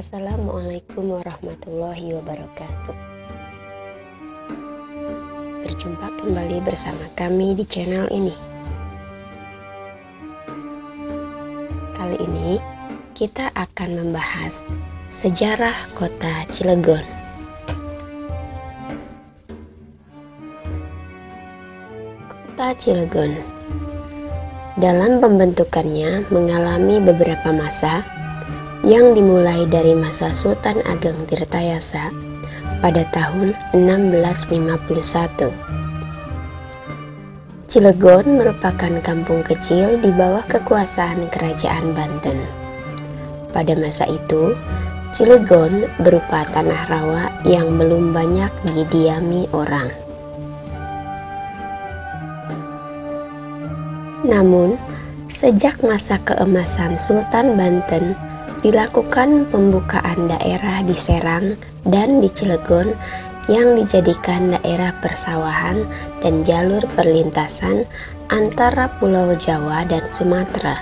Assalamualaikum warahmatullahi wabarakatuh. Berjumpa kembali bersama kami di channel ini. Kali ini kita akan membahas sejarah kota Cilegon. Kota Cilegon dalam pembentukannya mengalami beberapa masa, yang dimulai dari masa Sultan Ageng Tirtayasa pada tahun 1651. Cilegon merupakan kampung kecil di bawah kekuasaan Kerajaan Banten. Pada masa itu, Cilegon berupa tanah rawa yang belum banyak didiami orang. Namun, sejak masa keemasan Sultan Banten, dilakukan pembukaan daerah di Serang dan di Cilegon yang dijadikan daerah persawahan dan jalur perlintasan antara Pulau Jawa dan Sumatera.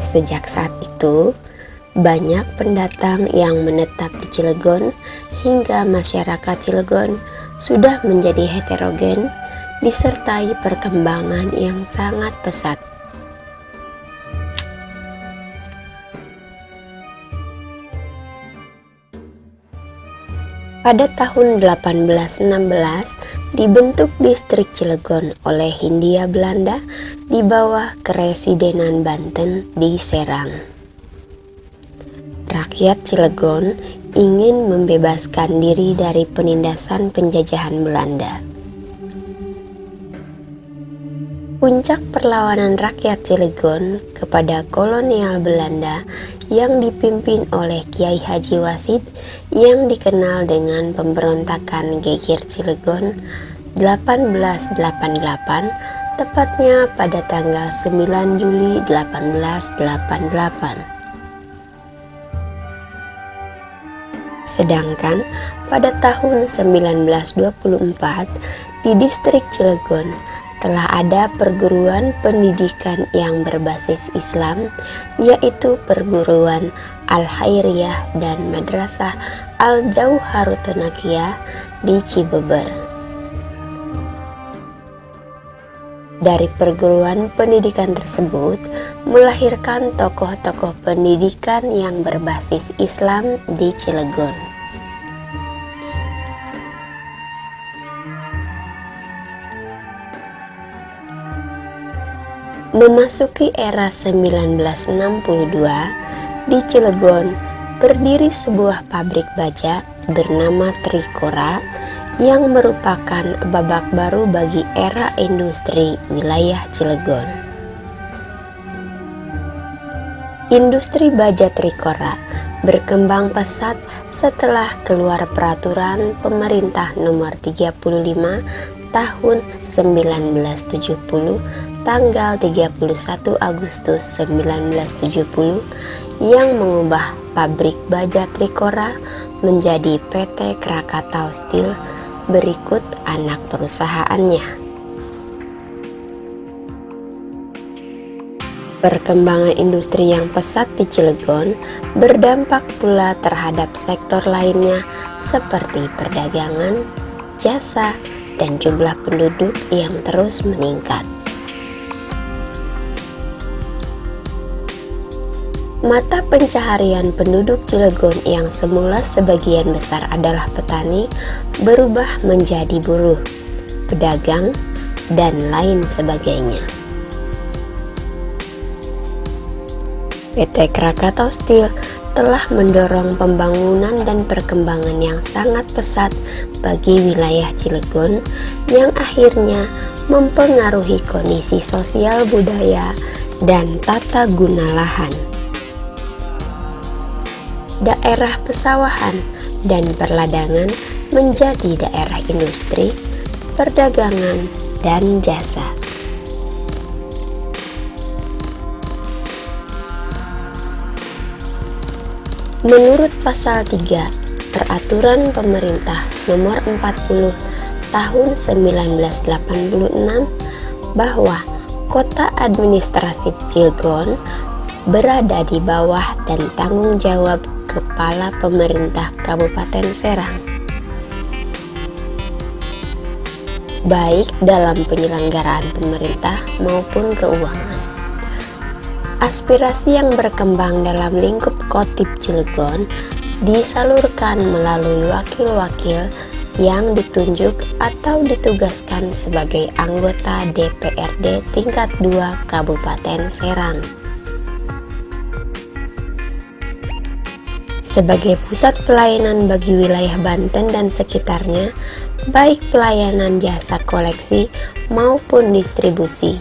Sejak saat itu, banyak pendatang yang menetap di Cilegon hingga masyarakat Cilegon sudah menjadi heterogen disertai perkembangan yang sangat pesat. Pada tahun 1816 dibentuk distrik Cilegon oleh Hindia Belanda di bawah Keresidenan Banten di Serang. Rakyat Cilegon ingin membebaskan diri dari penindasan penjajahan Belanda. Puncak perlawanan rakyat Cilegon kepada kolonial Belanda yang dipimpin oleh Kiai Haji Wasid yang dikenal dengan pemberontakan Geger Cilegon 1888, tepatnya pada tanggal 9 Juli 1888. Sedangkan pada tahun 1924 di distrik Cilegon telah ada perguruan pendidikan yang berbasis Islam, yaitu perguruan Al-Khairiyah dan Madrasah Al-Jauharutun di Cibeber. Dari perguruan pendidikan tersebut melahirkan tokoh-tokoh pendidikan yang berbasis Islam di Cilegon. Memasuki era 1962, di Cilegon berdiri sebuah pabrik baja bernama Trikora yang merupakan babak baru bagi era industri wilayah Cilegon. Industri baja Trikora berkembang pesat setelah keluar peraturan pemerintah nomor 35 tahun 1970 tanggal 31 Agustus 1970 yang mengubah pabrik baja Trikora menjadi PT Krakatau Steel berikut anak perusahaannya. Perkembangan industri yang pesat di Cilegon berdampak pula terhadap sektor lainnya seperti perdagangan, jasa, dan jumlah penduduk yang terus meningkat. Mata pencaharian penduduk Cilegon yang semula sebagian besar adalah petani berubah menjadi buruh, pedagang, dan lain sebagainya. PT Krakatau Steel telah mendorong pembangunan dan perkembangan yang sangat pesat bagi wilayah Cilegon yang akhirnya mempengaruhi kondisi sosial budaya dan tata guna lahan. Daerah pesawahan dan perladangan menjadi daerah industri, perdagangan, dan jasa. Menurut pasal 3 Peraturan Pemerintah Nomor 40 Tahun 1986 bahwa Kota Administrasi Cilegon berada di bawah dan tanggung jawab Kepala Pemerintah Kabupaten Serang, baik dalam penyelenggaraan pemerintah maupun keuangan. Aspirasi yang berkembang dalam lingkup Kotip Cilegon disalurkan melalui wakil-wakil yang ditunjuk atau ditugaskan sebagai anggota DPRD tingkat 2 Kabupaten Serang. Sebagai pusat pelayanan bagi wilayah Banten dan sekitarnya, baik pelayanan jasa koleksi maupun distribusi.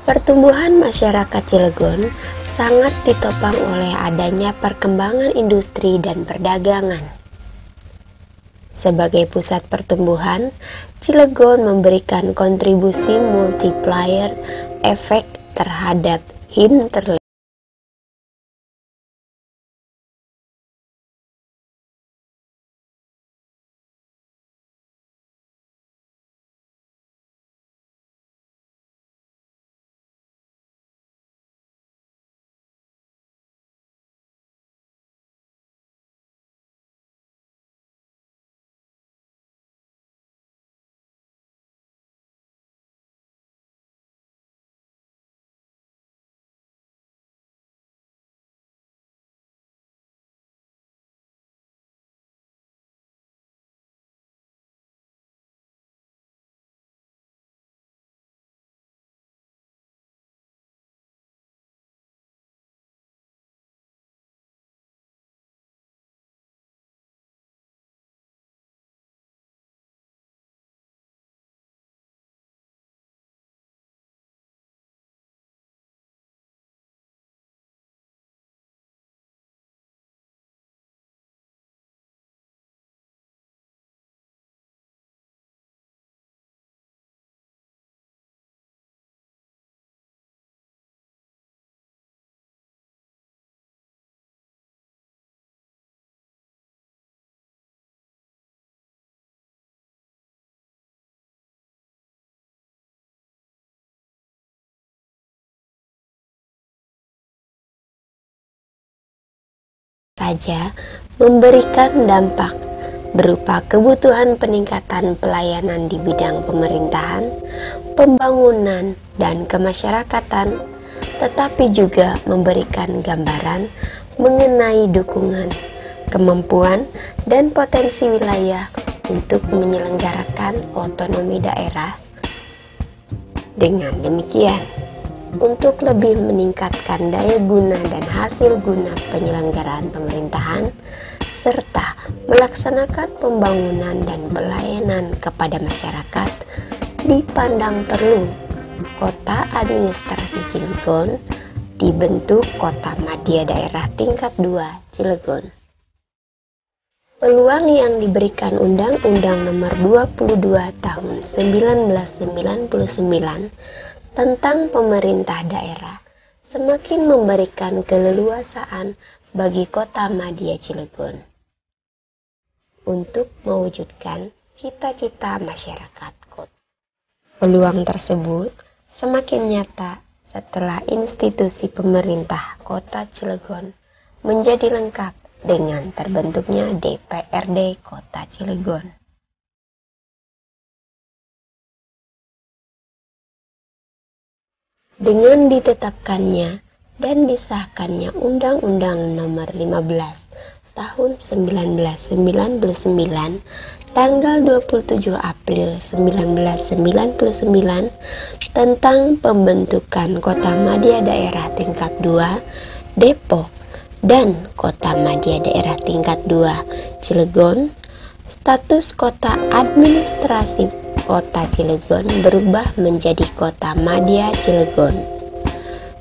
Pertumbuhan masyarakat Cilegon sangat ditopang oleh adanya perkembangan industri dan perdagangan. Sebagai pusat pertumbuhan, Cilegon memberikan kontribusi multiplier efek terhadap HIM saja memberikan dampak berupa kebutuhan peningkatan pelayanan di bidang pemerintahan, pembangunan, dan kemasyarakatan, tetapi juga memberikan gambaran mengenai dukungan, kemampuan, dan potensi wilayah untuk menyelenggarakan otonomi daerah. Dengan demikian, untuk lebih meningkatkan daya guna dan hasil guna penyelenggaraan pemerintahan, serta melaksanakan pembangunan dan pelayanan kepada masyarakat, dipandang perlu Kota Administrasi Cilegon dibentuk Kota Madya Daerah tingkat 2 Cilegon. Peluang yang diberikan Undang-Undang Nomor 22 Tahun 1999 tentang pemerintah daerah semakin memberikan keleluasaan bagi Kota Madya Cilegon untuk mewujudkan cita-cita masyarakat kota. Peluang tersebut semakin nyata setelah institusi pemerintah Kota Cilegon menjadi lengkap dengan terbentuknya DPRD Kota Cilegon. Dengan ditetapkannya dan disahkannya Undang-Undang Nomor 15 Tahun 1999 tanggal 27 April 1999 tentang pembentukan Kota Madya Daerah Tingkat 2 Depok dan Kota Madya Daerah Tingkat 2 Cilegon. Status kota administrasi Kota Cilegon berubah menjadi Kota Madya Cilegon.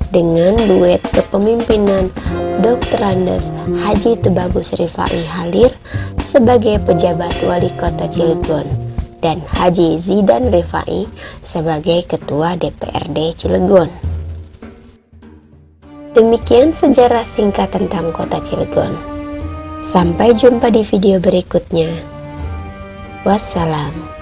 Dengan duet kepemimpinan Dr. Andes Haji Tubagus Rifai Halir sebagai pejabat wali kota Cilegon dan Haji Zidan Rifai sebagai ketua DPRD Cilegon. Demikian sejarah singkat tentang kota Cilegon. Sampai jumpa di video berikutnya. Wassalam.